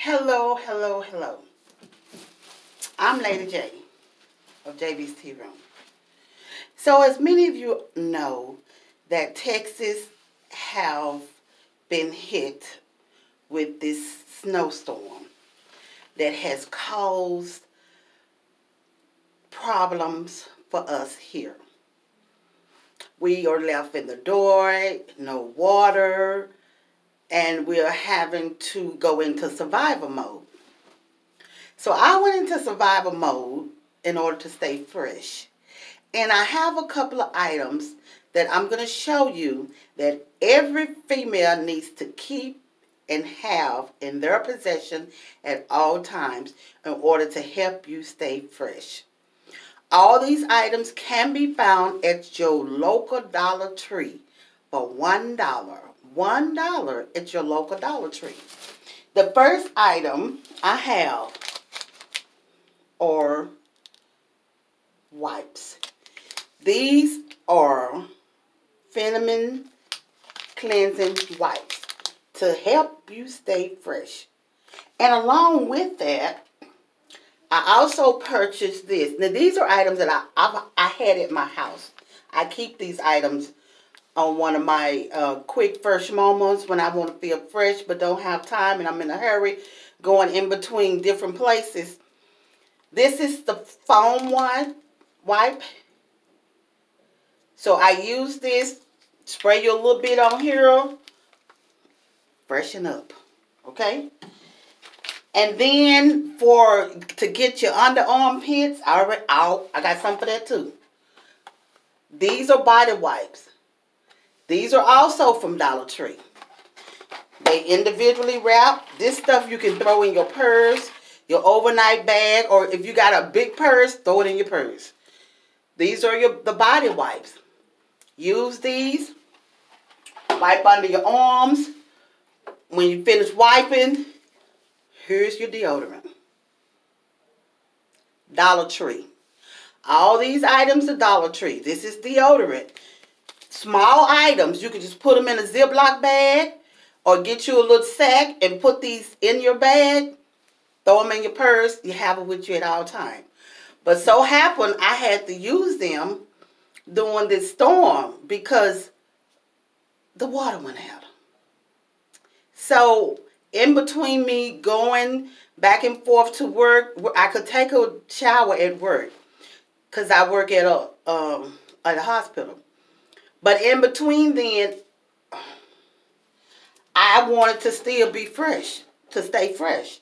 Hello, hello, hello. I'm Lady J of JB's Tea Room. So as many of you know that Texas have been hit with this snowstorm that has caused problems for us here. We are left in the dark, no water, and we are having to go into survival mode. So I went into survival mode in order to stay fresh. And I have a couple of items that I'm going to show you that every female needs to keep and have in their possession at all times in order to help you stay fresh. All these items can be found at your local Dollar Tree for $1. $1 at your local Dollar Tree. The first item I have are wipes. These are feminine cleansing wipes to help you stay fresh. And along with that, I also purchased this. Now these are items that I had at my house. I keep these items on one of my quick fresh moments when I want to feel fresh but don't have time and I'm in a hurry going in between different places. This is the foam wipe. So I use this, spray you a little bit on here, freshen up, okay? And then to get your underarm pits, I got some for that too. These are body wipes. These are also from Dollar Tree. They individually wrap. This stuff you can throw in your purse, your overnight bag, or if you got a big purse, throw it in your purse. These are the body wipes. Use these. Wipe under your arms. When you finish wiping, here's your deodorant. Dollar Tree. All these items are Dollar Tree. This is deodorant. Small items. You can just put them in a Ziploc bag or get you a little sack and put these in your bag. Throw them in your purse. You have it with you at all times. But so happened I had to use them during this storm because the water went out. So in between me going back and forth to work, I could take a shower at work because I work at a hospital. But in between then, I wanted to still be fresh, to stay fresh.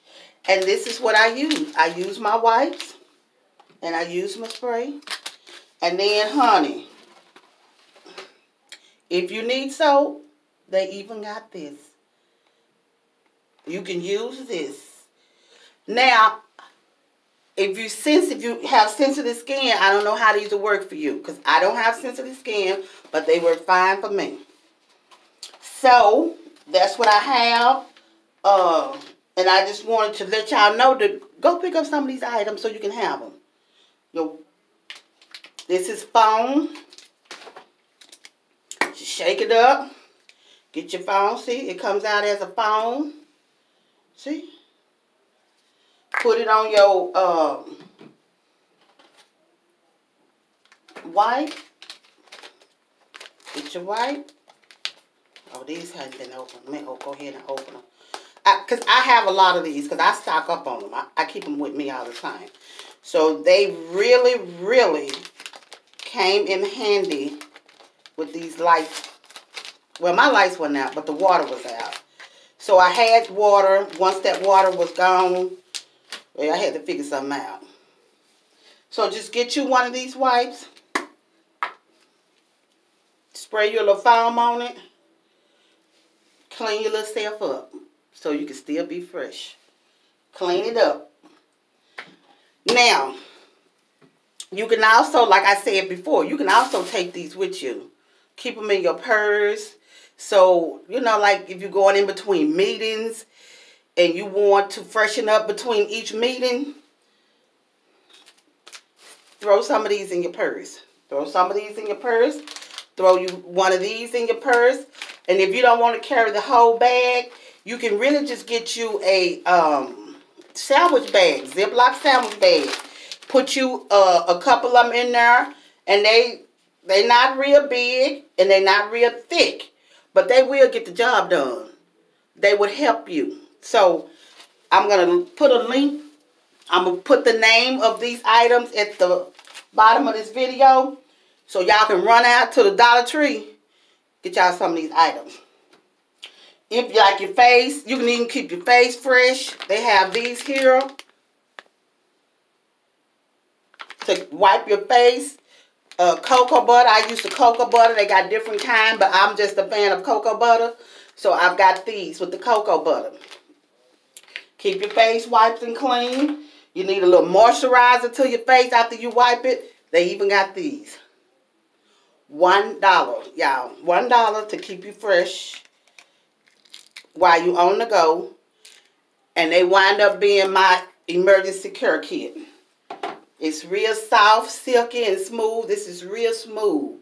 And this is what I use. I use my wipes and I use my spray. And then, honey, if you need soap, they even got this. You can use this. Now, if you have sensitive skin, I don't know how these will work for you because I don't have sensitive skin, but they work fine for me. So that's what I have. And I just wanted to let y'all know to go pick up some of these items so you can have them. This is foam. Just shake it up. Get your foam. See, it comes out as a foam. See? Put it on your wipe. Get your wipe. Oh, these haven't been opened. Let me go ahead and open them. Because I have a lot of these because I stock up on them. I keep them with me all the time. So they really, really came in handy with these lights. Well, my lights went out, but the water was out. So I had water. Once that water was gone, well, I had to figure something out. So just get you one of these wipes. Spray your little foam on it. Clean your little self up so you can still be fresh. Clean it up. Now, you can also, like I said before, you can also take these with you. Keep them in your purse. So, you know, like if you're going in between meetings and you want to freshen up between each meeting, throw some of these in your purse. Throw some of these in your purse. Throw you one of these in your purse. And if you don't want to carry the whole bag, you can really just get you a sandwich bag, Ziploc sandwich bag. Put you a couple of them in there, and they not real big and they not real thick, but they will get the job done. They would help you. So I'm gonna put a link. I'm gonna put the name of these items at the bottom of this video, so y'all can run out to the Dollar Tree, get y'all some of these items. If you like your face, you can even keep your face fresh. They have these here to wipe your face. Cocoa butter. I use the cocoa butter. They got different kind, but I'm just a fan of cocoa butter. So I've got these with the cocoa butter. Keep your face wiped and clean. You need a little moisturizer to your face after you wipe it. They even got these. $1, y'all. $1 to keep you fresh while you on the go. And they wind up being my emergency care kit. It's real soft, silky, and smooth. This is real smooth.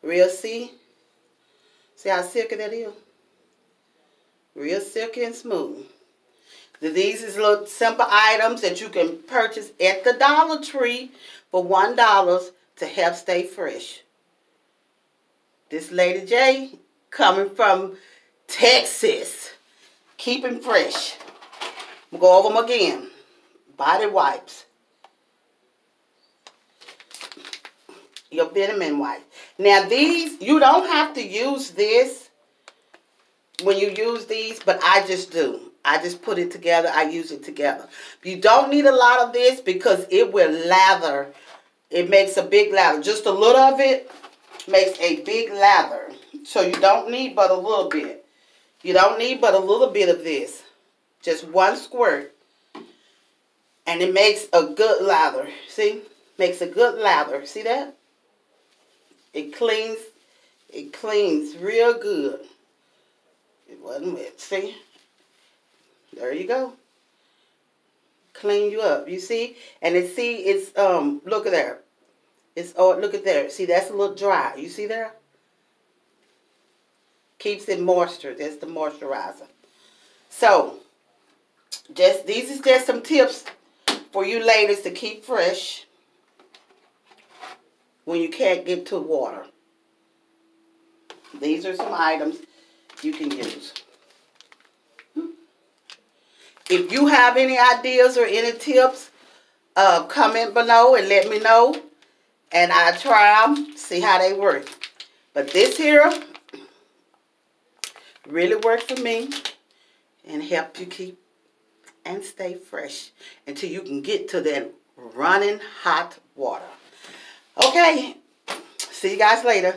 Real, see? See how silky that is? Real silky and smooth. These is little simple items that you can purchase at the Dollar Tree for $1 to help stay fresh. This Lady J coming from Texas. Keeping fresh. I'm going to go over them again. Body wipes. Your vitamin wipe. Now these, you don't have to use this when you use these, but I just do. I just put it together. I use it together. You don't need a lot of this because it will lather. It makes a big lather. Just a little of it makes a big lather. So you don't need but a little bit. You don't need but a little bit of this. Just one squirt. And it makes a good lather. See? Makes a good lather. See that? It cleans real good. It wasn't wet. See? There you go. Clean you up. You see? And it it's look at there. It's look at there. See, that's a little dry. You see there? Keeps it moisture. That's the moisturizer. So, these is just some tips for you ladies to keep fresh when you can't get to water. These are some items you can use. If you have any ideas or any tips, comment below and let me know. And I'll try them, see how they work. But this here really worked for me and helped you keep and stay fresh until you can get to that running hot water. Okay, see you guys later.